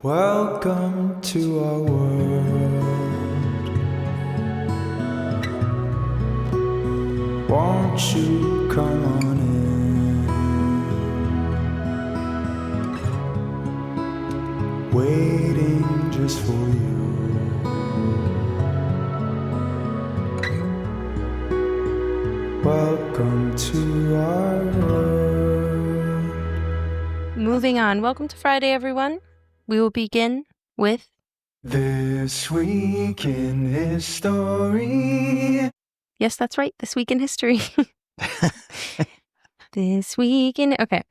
Welcome to our world. Won't you come on in? Waiting just for you. Welcome to our world. Moving on. Welcome to Friday, everyone. We will begin with This Week in History. Yes, that's right. This Week in History. This Week in... Okay.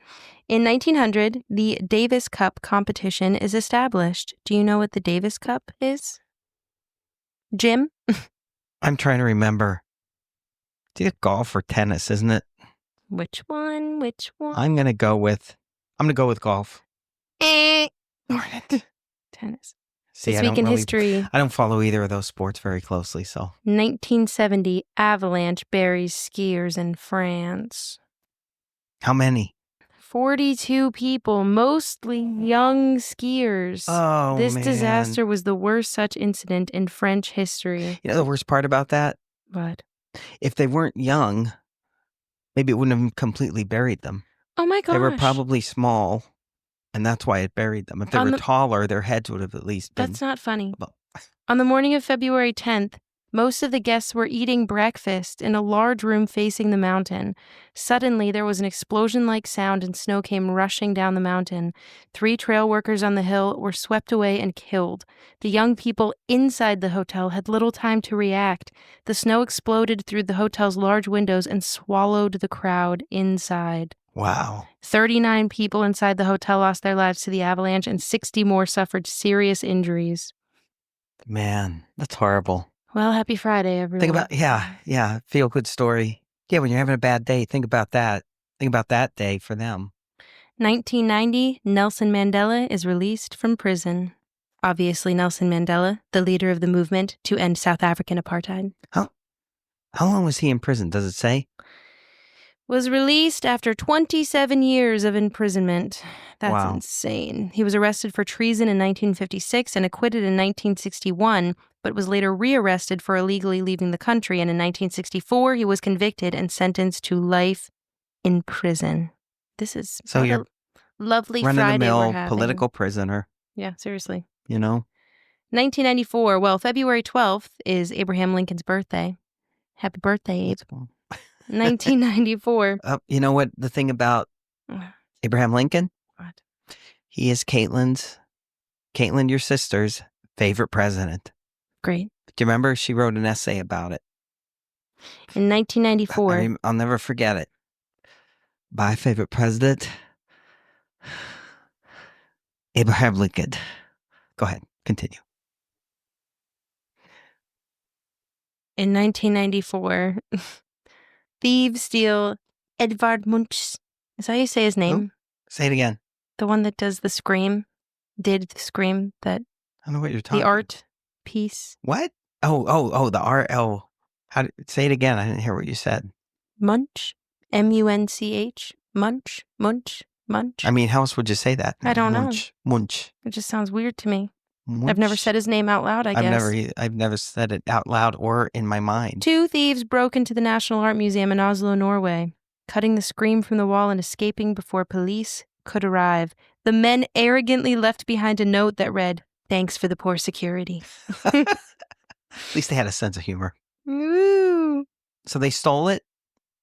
In 1900, the Davis Cup competition is established. Do you know what the Davis Cup is? Jim? I'm trying to remember. It's either golf or tennis, isn't it? Which one? I'm gonna go with golf. Darn it. Tennis. See, This Week in History. I don't follow either of those sports very closely, so. 1970, avalanche buries skiers in France. How many? 42 people, mostly young skiers. Oh, This man. disaster was the worst such incident in French history. You know the worst part about that? What? If they weren't young, maybe it wouldn't have completely buried them. Oh my gosh. They were probably small, and that's why it buried them. If they were taller, their heads would have at least been... That's not funny. Well, On the morning of February 10th, most of the guests were eating breakfast in a large room facing the mountain. Suddenly, there was an explosion-like sound and snow came rushing down the mountain. 3 trail workers on the hill were swept away and killed. The young people inside the hotel had little time to react. The snow exploded through the hotel's large windows and swallowed the crowd inside. wow. 39 people inside the hotel lost their lives to the avalanche and 60 more suffered serious injuries. Man, that's horrible. Well, happy Friday, everyone. Think about, yeah, feel good story. Yeah, when you're having a bad day, think about that. Think about that day for them. 1990, Nelson Mandela is released from prison. Obviously, Nelson Mandela, the leader of the movement to end South African apartheid. How long was he in prison? Does it say? Was released after 27 years of imprisonment. That's Wow. insane. He was arrested for treason in 1956 and acquitted in 1961, but was later rearrested for illegally leaving the country, and in 1964 he was convicted and sentenced to life in prison. This is So you're lovely Friday run-of-the-mill we're having. political prisoner, Yeah, seriously. you know? 1994, well, February 12th is Abraham Lincoln's birthday. Happy birthday, Abe. That's cool. 1994. You know what the thing about Abraham Lincoln? What? He is Caitlin, your sister's favorite president. Great. Do you remember she wrote an essay about it? In 1994. I'll never forget it. My favorite president, Abraham Lincoln. Go ahead, continue. In 1994, thieves steal Edvard Munch's. Is that how you say his name? Say it again. The one that does the scream. Did the scream that... I don't know what you're talking The art piece. What? Oh, the art. Oh, say it again. I didn't hear what you said. Munch. M-U-N-C-H. Munch. Munch. Munch. I mean, how else would you say that? I don't know. Munch. It just sounds weird to me. Munch. I've never said his name out loud, I guess. I've never said it out loud or in my mind. 2 thieves broke into the National Art Museum in Oslo, Norway, cutting the scream from the wall and escaping before police could arrive. The men arrogantly left behind a note that read, "Thanks for the poor security." At least they had a sense of humor. Woo! So they stole it?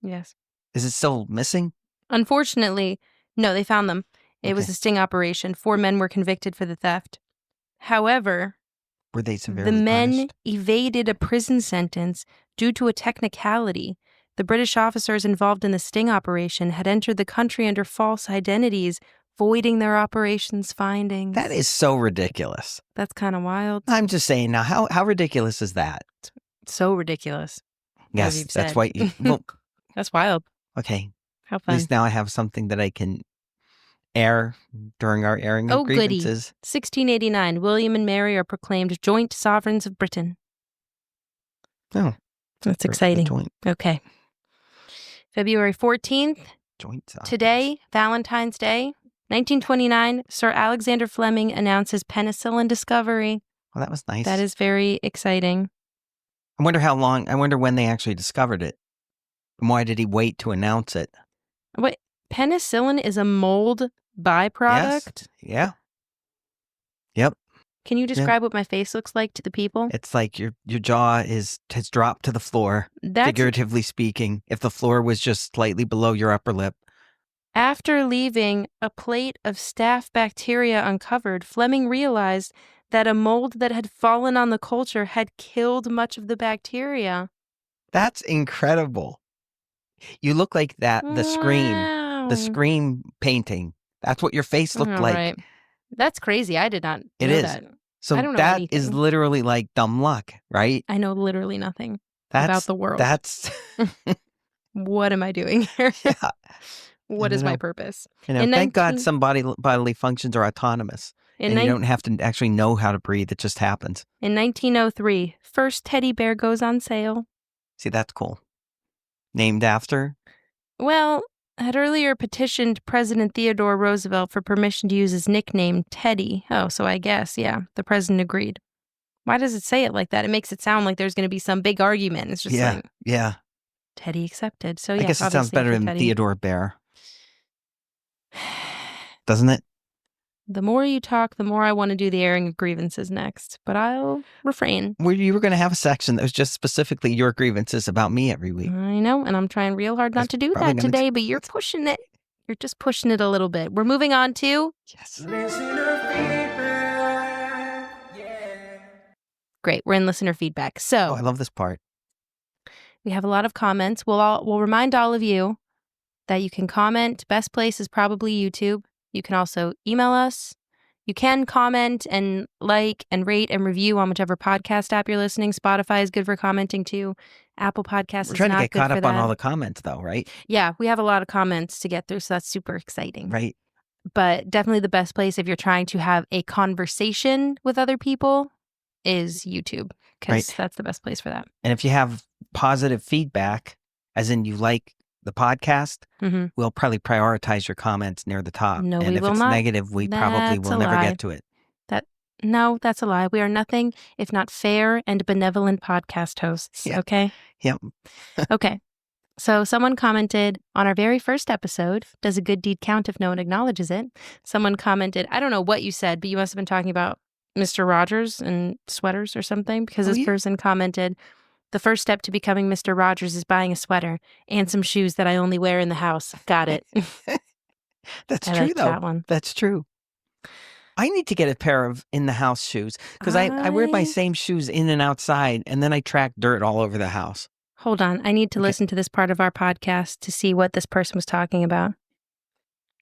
Yes. Is it still missing? Unfortunately, no, they found them. It was Okay. a sting operation. 4 men were convicted for the theft. However, Were they severely the men punished? evaded a prison sentence due to a technicality. The British officers involved in the sting operation had entered the country under false identities, voiding their operations findings. That is so ridiculous. That's kind of wild. I'm just saying now, how ridiculous is that? So ridiculous. Yes, you've that's said. why you... Well, That's wild. okay, How at fun. least now I have something that I can air during our airing of Oh, goody. grievances. 1689, William and Mary are proclaimed joint sovereigns of Britain. Oh. That's a exciting. Joint Okay. February 14th, sovereigns. today, Valentine's Day. 1929, Sir Alexander Fleming announces penicillin discovery. Well, that was nice. That is very exciting. I wonder when they actually discovered it. And why did he wait to announce it? Wait, penicillin is a mold byproduct? Yes. Yeah. Yep. Can you describe what my face looks like to the people? It's like your jaw has dropped to the floor, figuratively speaking, if the floor was just slightly below your upper lip. After leaving a plate of staph bacteria uncovered, Fleming realized that a mold that had fallen on the culture had killed much of the bacteria. That's incredible. You look like the Scream painting. That's what your face looked like. Right. That's crazy. I did not know that. So I don't know that anything. is literally like dumb luck, right? I know literally nothing about the world. That's what am I doing here? Yeah. What is my purpose? Thank God some bodily functions are autonomous. And you don't have to actually know how to breathe. It just happens. In 1903, first teddy bear goes on sale. See, that's cool. Named after? Well, had earlier petitioned President Theodore Roosevelt for permission to use his nickname, Teddy. Oh, so I guess, yeah, the president agreed. Why does it say it like that? It makes it sound like there's going to be some big argument. It's just yeah. Teddy accepted. So, yeah, I guess it sounds better than Teddy. Theodore Bear. Doesn't it? The more you talk, the more I want to do the airing of grievances next, but I'll refrain. You were going to have a section that was just specifically your grievances about me every week. I know, and I'm trying real hard not to do that today, but you're pushing it. You're just pushing it a little bit. We're moving on to... Listener feedback. Yeah. Great, we're in listener feedback. So, I love this part. We have a lot of comments. We'll remind all of you that you can comment. Best place is probably YouTube. You can also email us. You can comment and like and rate and review on whichever podcast app you're listening. Spotify is good for commenting too. Apple Podcasts is not good for that. We're trying to get caught up on all the comments though, right? Yeah, we have a lot of comments to get through, so that's super exciting. Right. But definitely the best place if you're trying to have a conversation with other people is YouTube, because that's the best place for that. And if you have positive feedback, as in you like the podcast, we'll probably prioritize your comments near the top. No, and we if will it's not. negative, we probably will never get to it. No, that's a lie. We are nothing if not fair and benevolent podcast hosts. Yeah. Okay? Yep. Okay. So someone commented on our very first episode, does a good deed count if no one acknowledges it? Someone commented, I don't know what you said, but you must have been talking about Mr. Rogers and sweaters or something, because this person commented, the first step to becoming Mr. Rogers is buying a sweater and some shoes that I only wear in the house. Got it. That's I true, liked though. that one. That's true. I need to get a pair of in-the-house shoes, because I wear my same shoes in and outside, and then I track dirt all over the house. Hold on. I need to listen to this part of our podcast to see what this person was talking about.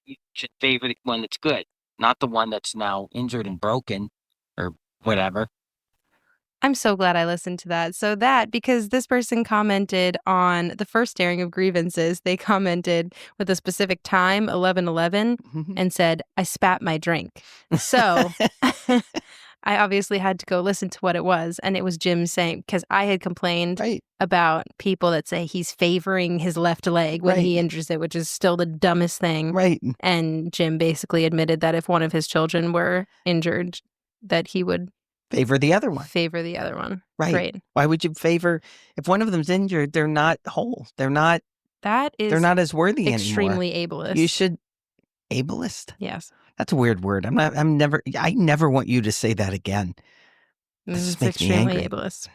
You should favor the one that's good, not the one that's now injured and broken or whatever. I'm so glad I listened to that. So because this person commented on the first airing of Grievances, they commented with a specific time, 11:11, and said, I spat my drink. So I obviously had to go listen to what it was. And it was Jim saying, because I had complained about people that say he's favoring his left leg when he injures it, which is still the dumbest thing. Right. And Jim basically admitted that if one of his children were injured, that he would favor the other one. Right. Great. Why would you favor, if one of them's injured, they're not whole. They're not as worthy extremely anymore. ableist. You should, ableist? Yes. That's a weird word. I never want you to say that again. This just makes me angry. Extremely ableist.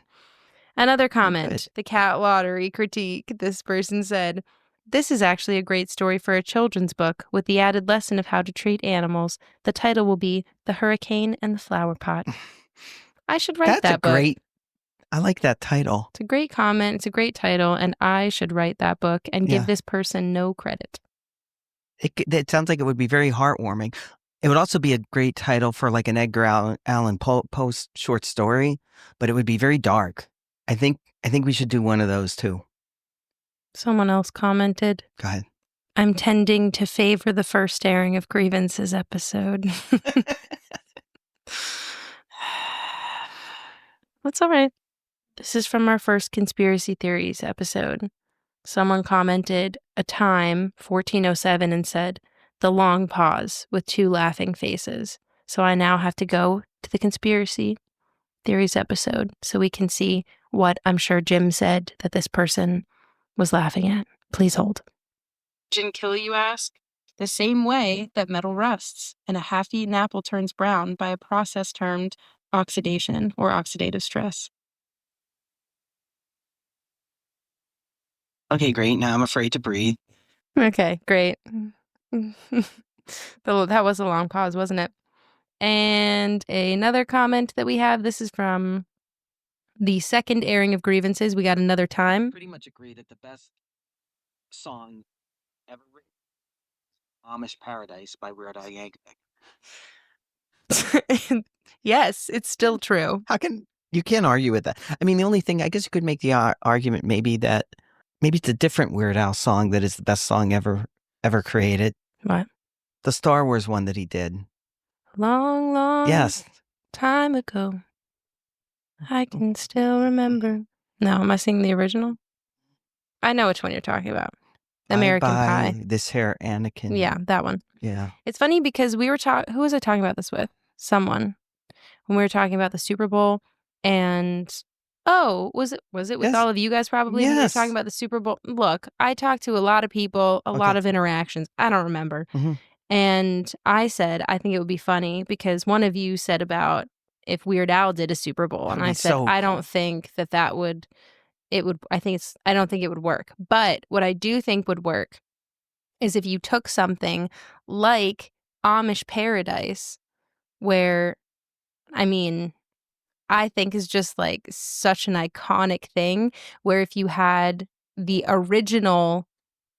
Another comment, the cat lottery critique. This person said, this is actually a great story for a children's book with the added lesson of how to treat animals. The title will be The Hurricane and the Flower Pot. I should write that book. I like that title. It's a great comment. It's a great title. And I should write that book and give this person no credit. It sounds like it would be very heartwarming. It would also be a great title for like an Edgar Allan Poe short story, but it would be very dark. I think we should do one of those too. Someone else commented. Go ahead. I'm tending to favor the first airing of Grievances episode. That's all right. This is from our first conspiracy theories episode. Someone commented a time, 1407, and said, the long pause with 2 laughing faces. So I now have to go to the conspiracy theories episode so we can see what I'm sure Jim said that this person was laughing at. Please hold. Engine kill, you ask? The same way that metal rusts and a half-eaten apple turns brown by a process termed oxidation or oxidative stress. Okay, great. Now I'm afraid to breathe. Okay, great. That was a long pause, wasn't it? And another comment that we have, this is from the second airing of Grievances. We got Another Time. Pretty much agree that the best song ever written, Amish Paradise by Weird Al Yankovic. Yes, it's still true. You can't argue with that. I mean, the only thing, I guess you could make the argument maybe it's a different Weird Al song that is the best song ever created. What? The Star Wars one that he did. Long, long Yes. time ago, I can still remember. No, am I singing the original? I know which one you're talking about. American Pie. This hair, Anakin. Yeah, that one. Yeah. It's funny because we were who was I talking about this with? Someone. When we were talking about the Super Bowl and was it with Yes. all of you guys probably when we were Yes. talking about the Super Bowl? Look, I talked to a lot of people, a lot of interactions. I don't remember. Mm-hmm. And I said, I think it would be funny because one of you said about if Weird Al did a Super Bowl. And I said, I don't think I don't think it would work. But what I do think would work is if you took something like Amish Paradise, where, I mean, I think is just like such an iconic thing, where if you had the original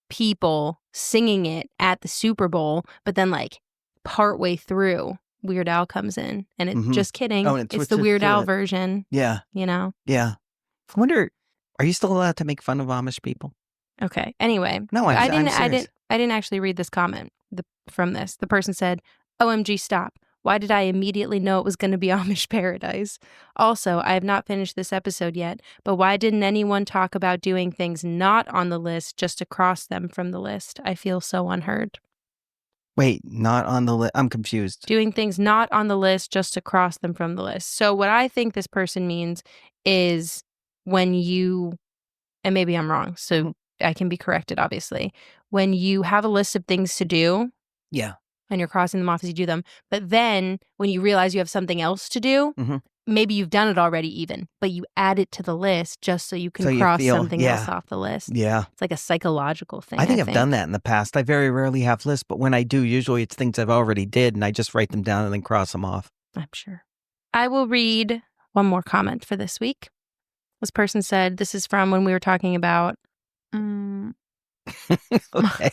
people singing it at the Super Bowl, but then like partway through, Weird Al comes in and it's just kidding. Oh, and it's the Weird Al version. Yeah. You know? Yeah. I wonder, are you still allowed to make fun of Amish people? Okay. Anyway. No, I'm serious. I didn't actually read this comment from this. The person said, OMG, stop. Why did I immediately know it was going to be Amish Paradise? Also, I have not finished this episode yet, but why didn't anyone talk about doing things not on the list just to cross them from the list? I feel so unheard. Wait, not on the list? I'm confused. Doing things not on the list just to cross them from the list. So what I think this person means is when you, and maybe I'm wrong, so I can be corrected, obviously. When you have a list of things to do. Yeah. And you're crossing them off as you do them. But then when you realize you have something else to do, maybe you've done it already even, but you add it to the list just so you can cross something else off the list. Yeah. It's like a psychological thing. I think I've done that in the past. I very rarely have lists, but when I do, usually it's things I've already did and I just write them down and then cross them off. I'm sure. I will read one more comment for this week. This person said, this is from when we were talking about... Okay.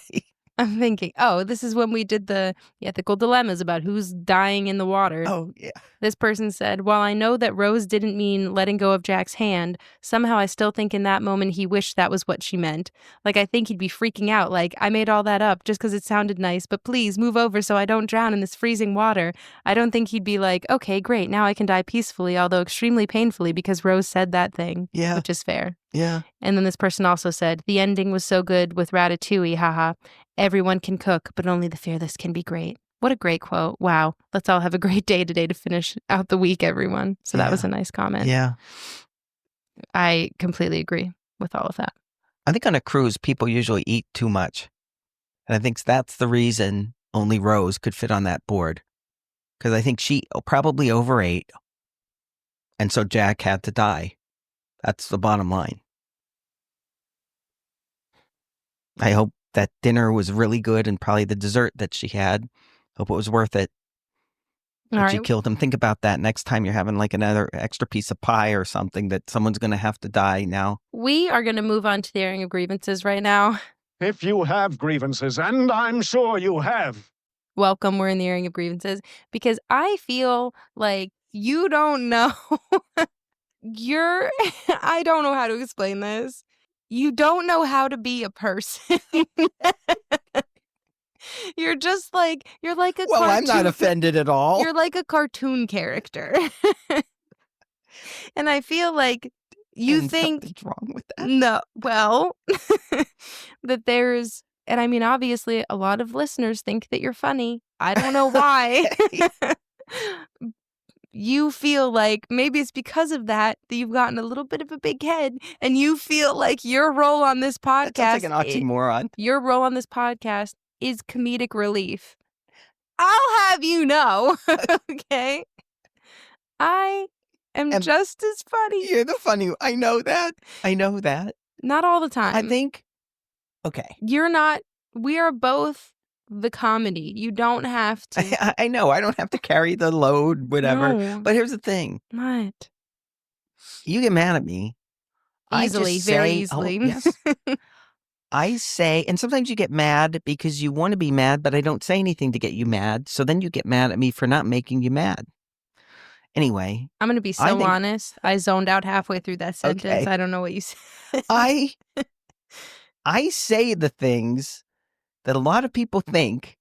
I'm thinking, this is when we did the ethical dilemmas about who's dying in the water. Oh, yeah. This person said, while I know that Rose didn't mean letting go of Jack's hand, somehow I still think in that moment he wished that was what she meant. Like, I think he'd be freaking out, like, I made all that up just because it sounded nice, but please move over so I don't drown in this freezing water. I don't think he'd be like, okay, great, now I can die peacefully, although extremely painfully because Rose said that thing. Yeah. Which is fair. Yeah. And then this person also said, the ending was so good with Ratatouille, haha. Everyone can cook, but only the fearless can be great. What a great quote. Wow. Let's all have a great day today to finish out the week, everyone. So that was a nice comment. Yeah. I completely agree with all of that. I think on a cruise, people usually eat too much. And I think that's the reason only Rose could fit on that board. Because I think she probably overate. And so Jack had to die. That's the bottom line. I hope that dinner was really good and probably the dessert that she had. Hope it was worth it. That she killed him. Think about that next time you're having like another extra piece of pie or something that someone's going to have to die now. We are going to move on to the airing of Grievances right now. If you have grievances, and I'm sure you have. Welcome, we're in the airing of Grievances because I feel like you don't know. I don't know how to explain this. You don't know how to be a person. You're just like, you're like a Well, cartoon. I'm not offended at all. You're like a cartoon character. And I feel like you think something's wrong with that. No, well, that there's And I mean, obviously, a lot of listeners think that you're funny. I don't know why. You feel like maybe it's because of that you've gotten a little bit of a big head, and you feel like your role on this That sounds like podcast, an oxymoron. your role on this podcast is comedic relief. I'll have you know, okay? I am just as funny. You're the funny. I know that. Not all the time. I think, okay. You're not. We are both the comedy. You don't have to. I know. I don't have to carry the load, whatever. No. But here's the thing. What? You get mad at me. Easily, very easily. Oh, yes. I say, and sometimes you get mad because you want to be mad, but I don't say anything to get you mad. So then you get mad at me for not making you mad. Anyway. I'm going to be so honest. I zoned out halfway through that sentence. Okay. I don't know what you said. I say the things that a lot of people think,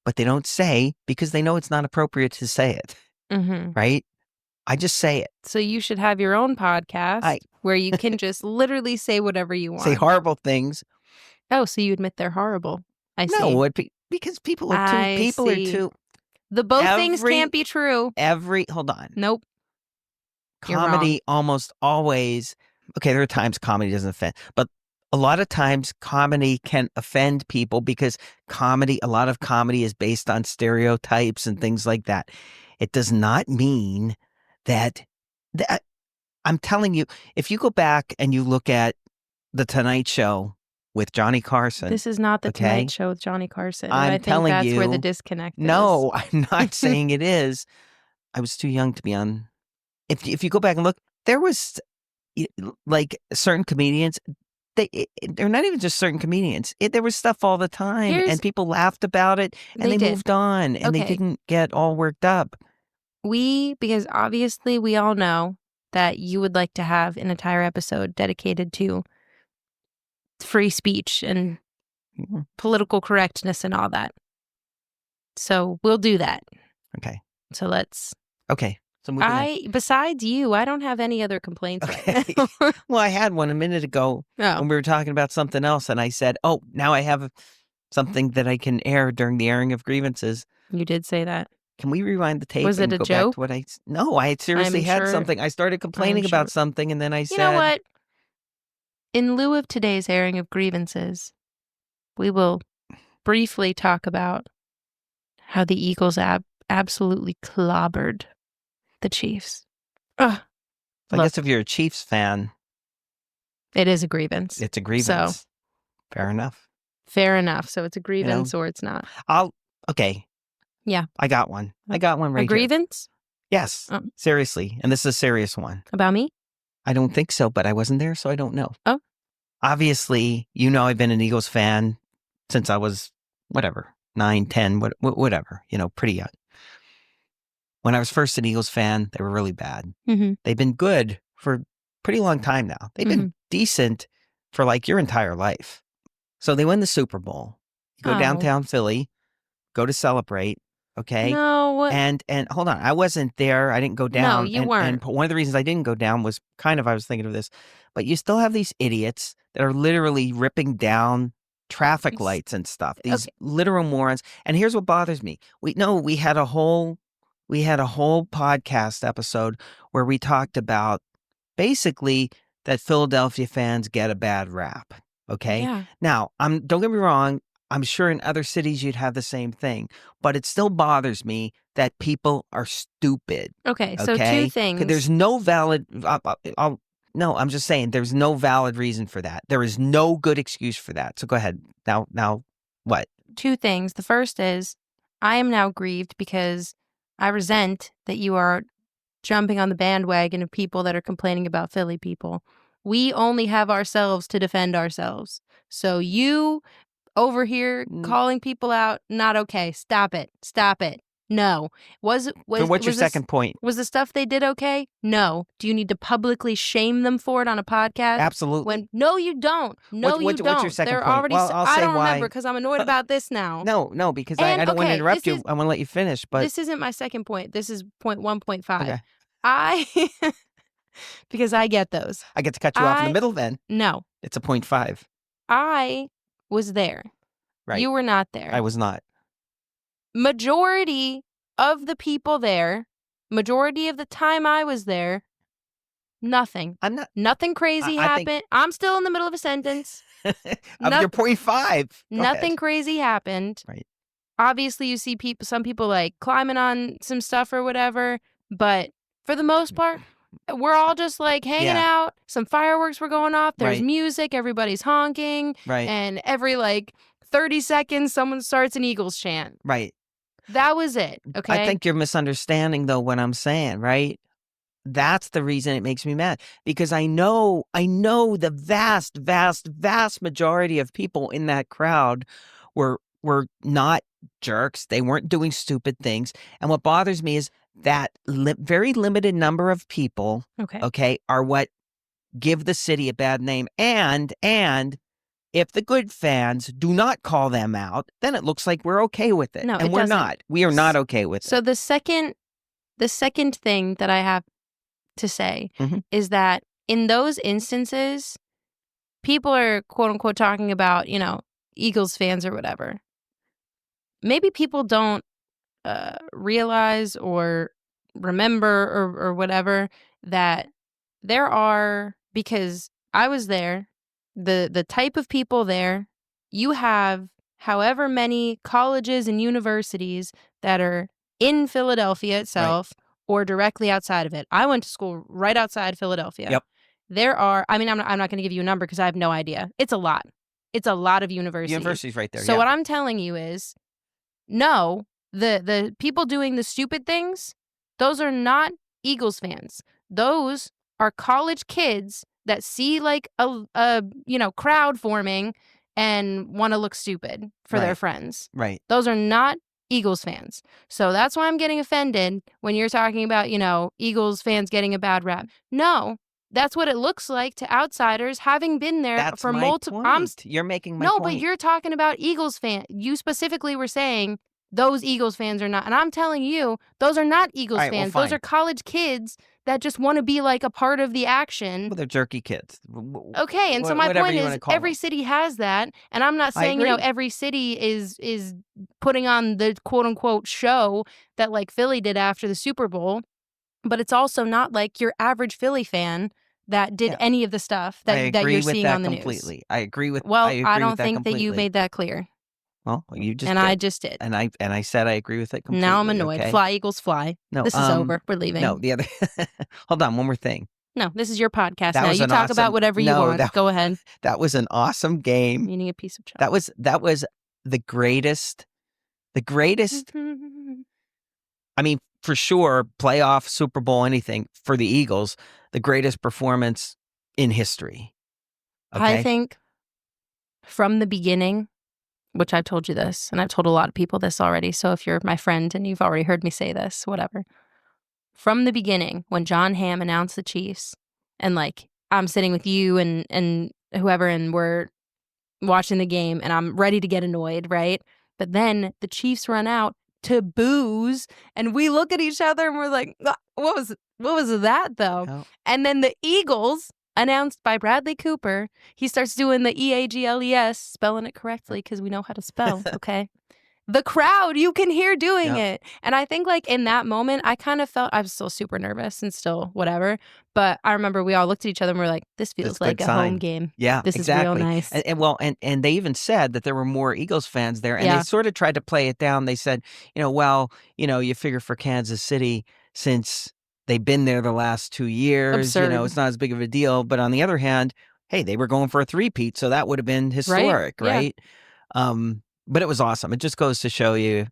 but they don't say because they know it's not appropriate to say it. Mm-hmm. Right? I just say it. So you should have your own podcast where you can just literally say whatever you want. Say horrible things. Oh, so you admit they're horrible. I see. No, because people are too. The both things can't be true. Hold on. Nope. Comedy almost always, okay, there are times comedy doesn't offend, but a lot of times comedy can offend people because a lot of comedy is based on stereotypes and things like that. It does not mean that I'm telling you, if you go back and you look at The Tonight Show with Johnny Carson. This is not The Tonight Show with Johnny Carson. I think that's where the disconnect is. No, I'm not saying it is. I was too young to be on. If you go back and look, there was like certain comedians. They're not even just certain comedians. There was stuff all the time, and people laughed about it, and they moved on, and they didn't get all worked up. Because obviously we all know that you would like to have an entire episode dedicated to free speech and political correctness and all that. So we'll do that. Okay. So let's. Okay. So moving on. Besides you, I don't have any other complaints right now. Well, I had one a minute ago when we were talking about something else, and I said, "Oh, now I have something that I can air during the airing of Grievances." You did say that. Can we rewind the tape? Was it and a go joke? Back to No, I seriously had something. I started complaining about something, and then I said, "You know what? In lieu of today's airing of Grievances, we will briefly talk about how the Eagles absolutely clobbered the Chiefs." I guess if you're a Chiefs fan, it is a grievance. It's a grievance. So, fair enough. Fair enough. So it's a grievance or it's not. Okay. Yeah. I got one. Right a grievance? Here. Yes. Seriously. And this is a serious one. About me? I don't think so, but I wasn't there, so I don't know. Oh. Obviously, I've been an Eagles fan since I was, 9, 10, whatever, pretty young. When I was first an Eagles fan, they were really bad. Mm-hmm. They've been good for a pretty long time now. They've been decent for like your entire life. So they win the Super Bowl. You go downtown Philly, go to celebrate. Okay. No. And hold on, I wasn't there. I didn't go down. No, you weren't. And one of the reasons I didn't go down was I was thinking of this, but you still have these idiots that are literally ripping down traffic lights and stuff. These literal morons. And here's what bothers me. We had a whole podcast episode where we talked about basically that Philadelphia fans get a bad rap. Okay. Yeah. Now, don't get me wrong. I'm sure in other cities you'd have the same thing, but it still bothers me that people are stupid. Okay, so two things. There's no valid. No, I'm just saying there's no valid reason for that. There is no good excuse for that. So go ahead. Now, what? Two things. The first is I am now grieved because I resent that you are jumping on the bandwagon of people that are complaining about Philly people. We only have ourselves to defend ourselves. So you over here calling people out, not okay. Stop it. No. So what's your second point? Was the stuff they did okay? No. Do you need to publicly shame them for it on a podcast? Absolutely. No, you don't. No, you don't. What's your second They're point? already. I don't remember because I'm annoyed about this now. No, because I don't want to interrupt you. I want to let you finish. But this isn't my second point. This is point 1.5. Okay. Because I get those. I get to cut you off in the middle then. No. It's a 0.5. I was there. Right. You were not there. I was not. Majority of the people there, majority of the time I was there, nothing. I'm not. Nothing crazy I think- happened. I'm still in the middle of a sentence. Of your 0.5. Go Nothing ahead. crazy happened. Right. Obviously, you see some people like climbing on some stuff or whatever, but for the most part, we're all just like hanging out. Some fireworks were going off. There's Right. music. Everybody's honking. Right. And every like 30 seconds, someone starts an Eagles chant. Right. That was it. Okay. I think you're misunderstanding though what I'm saying, right? That's the reason it makes me mad, because I know the vast majority of people in that crowd were not jerks. They weren't doing stupid things. And what bothers me is that very limited number of people, okay, are what give the city a bad name. And if the good fans do not call them out, then it looks like we're okay with it. No, and it we're doesn't. not. We are not okay with it. So the second thing that I have to say Mhm. is that in those instances, people are quote unquote talking about, Eagles fans or whatever. Maybe people don't realize or remember or whatever that there are, because I was there, the type of people there, you have however many colleges and universities that are in Philadelphia itself or directly outside of it. I went to school right outside Philadelphia. Yep. There are, I'm not going to give you a number because I have no idea. It's a lot. It's a lot of universities. University's right there. So what I'm telling you is, no, the people doing the stupid things, those are not Eagles fans. Those are college kids that see like a crowd forming and want to look stupid for their friends. Right. Those are not Eagles fans. So that's why I'm getting offended when you're talking about, Eagles fans getting a bad rap. No, that's what it looks like to outsiders having been there That's for my multiple. point. You're making my no, point. but you're talking about Eagles fans. You specifically were saying those Eagles fans are not, and I'm telling you, those are not Eagles All right, well, fans. Those fine. are college kids that just want to be like a part of the action. Well, they're jerky kids. Okay, and so my Whatever point you is, wanna call every them. city has that, and I'm not I saying agree. every city is putting on the quote unquote show that like Philly did after the Super Bowl, but it's also not like your average Philly fan that did any of the stuff that you're seeing on the completely. news. I agree with. Well, I agree I don't with that think that you completely. made that clear, Well, you just and did. I just did. And I said I agree with it completely. Now I'm annoyed. Okay? Fly, Eagles, fly. No, This is over. We're leaving. No, the other. Hold on, one more thing. No, this is your podcast That now. was You an talk about awesome- whatever you No, want. Go ahead. That was an awesome game. I'm eating a piece of chocolate. That was the greatest. The greatest. I mean, for sure, playoff, Super Bowl, anything for the Eagles, the greatest performance in history. Okay? I think from the beginning, which I've told you this, and I've told a lot of people this already, so if you're my friend and you've already heard me say this, whatever. From the beginning, when John Hamm announced the Chiefs, and like I'm sitting with you and whoever, and we're watching the game, and I'm ready to get annoyed, right? But then the Chiefs run out to booze, and we look at each other and we're like, what was that though? Oh. And then the Eagles, announced by Bradley Cooper, he starts doing the EAGLES, spelling it correctly because we know how to spell, okay? The crowd, you can hear doing it. And I think like in that moment, I kind of felt, I was still super nervous and still whatever. But I remember we all looked at each other and we were like, this feels That's like good a sign. home game. Yeah, This exactly. is real nice. And they even said that there were more Eagles fans there, and Yeah. they sort of tried to play it down. They said, you figure for Kansas City, since they've been there the last 2 years, Absurd. it's not as big of a deal. But on the other hand, hey, they were going for a three-peat, so that would have been historic, Yeah. right? But it was awesome. It just goes to show you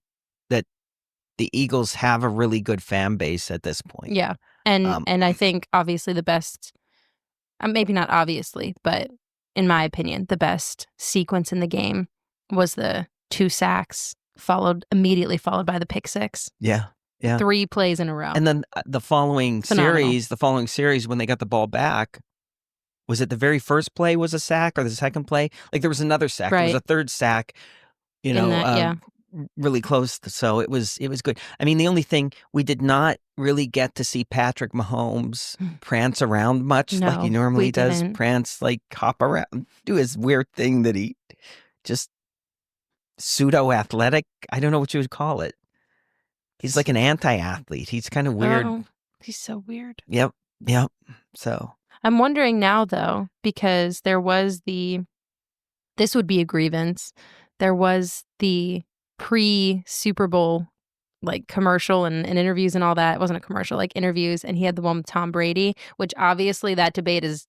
that the Eagles have a really good fan base at this point. Yeah. And I think obviously the best, maybe not obviously, but in my opinion, the best sequence in the game was the 2 sacks immediately followed by the pick six. Yeah. 3 plays in a row. And then the following series, when they got the ball back, was it the very first play was a sack or the second play? Like there was another sack. There was a third sack, really close. So it was good. I mean, the only thing, we did not really get to see Patrick Mahomes prance around much like he normally does. Didn't. Prance, like hop around, do his weird thing that he just pseudo-athletic. I don't know what you would call it. He's like an anti-athlete. He's kind of weird. Oh, he's so weird. Yep. So I'm wondering now, though, because there was this would be a grievance. There was the pre-Super Bowl, like, commercial and interviews and all that. It wasn't a commercial, like, interviews, and he had the one with Tom Brady, which obviously that debate is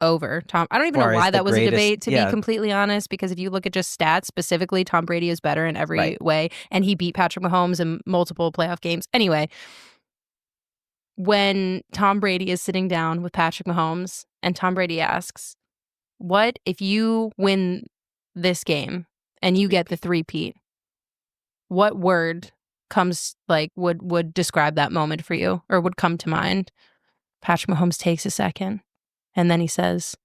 over. I don't even know Far as why the that was a greatest- debate, to yeah. be completely honest, because if you look at just stats specifically, Tom Brady is better in every Right. way, and he beat Patrick Mahomes in multiple playoff games. Anyway, when Tom Brady is sitting down with Patrick Mahomes and Tom Brady asks, what if you win this game and you get the three-peat? What word comes, like, would describe that moment for you or would come to mind? Patrick Mahomes takes a second and then he says,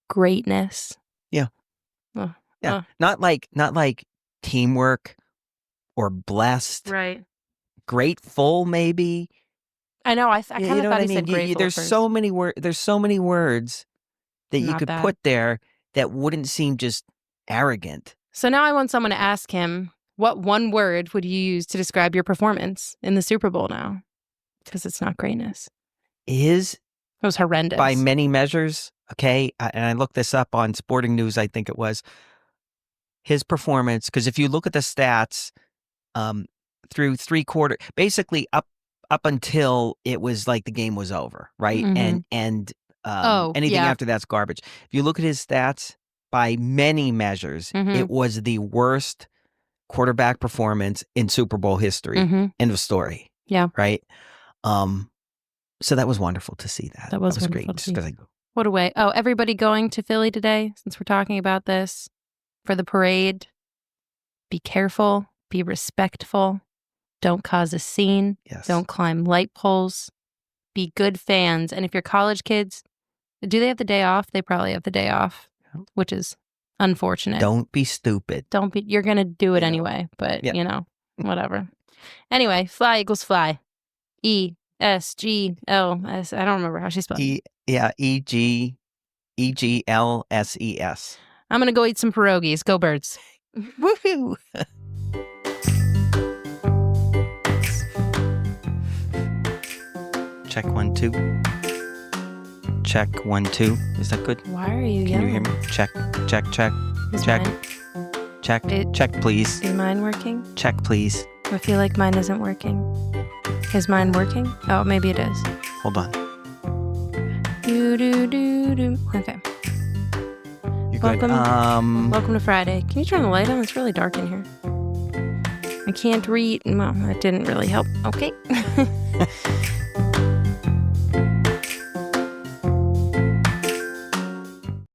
greatness. Yeah. Oh, yeah, not like teamwork or blessed, right. grateful maybe. I know. I You kind of know thought what I he said mean? grateful There's first. so many There's so many words that you Not could bad. put there that wouldn't seem just arrogant. So now I want someone to ask him, what one word would you use to describe your performance in the Super Bowl now? Because it's not greatness. Is It was horrendous. by many measures, okay, and I looked this up on Sporting News, I think it was, his performance, because if you look at the stats through three quarter, basically up until it was like the game was over, right? Mhm. And Oh, anything yeah. after that's garbage. If you look at his stats, by many measures, Mhm. it was the worst quarterback performance in Super Bowl history. Mhm. End of story. Yeah. Right? So that was wonderful to see that. That was great. wonderful to Just see. 'cause What a way. Oh, everybody going to Philly today, since we're talking about this, for the parade. Be careful. Be respectful. Don't cause a scene. yes. Don't climb light poles. Be good fans. And if you're college kids, do they have the day off? They probably have the day off, which is unfortunate. Don't be stupid. Don't be. You're going to do it I know. anyway, but, Yeah. Whatever. Anyway, fly equals fly. ESGLS. I don't remember how she spelled it. EGLSES. I'm going to go eat some pierogies. Go Birds. Woohoo! Check 1 2. Check 1 2. Is that good? Why are you Can yelling? you hear me? Check. Is check. mine- Check. It- Check, please. Is mine working? Check, please. I feel like mine isn't working. Is mine working? Oh, maybe it is. Hold on. Do do do do. Okay. You're Welcome. good. Welcome to Friday. Can you turn the light on? It's really dark in here. I can't read. Well, that didn't really help. Okay.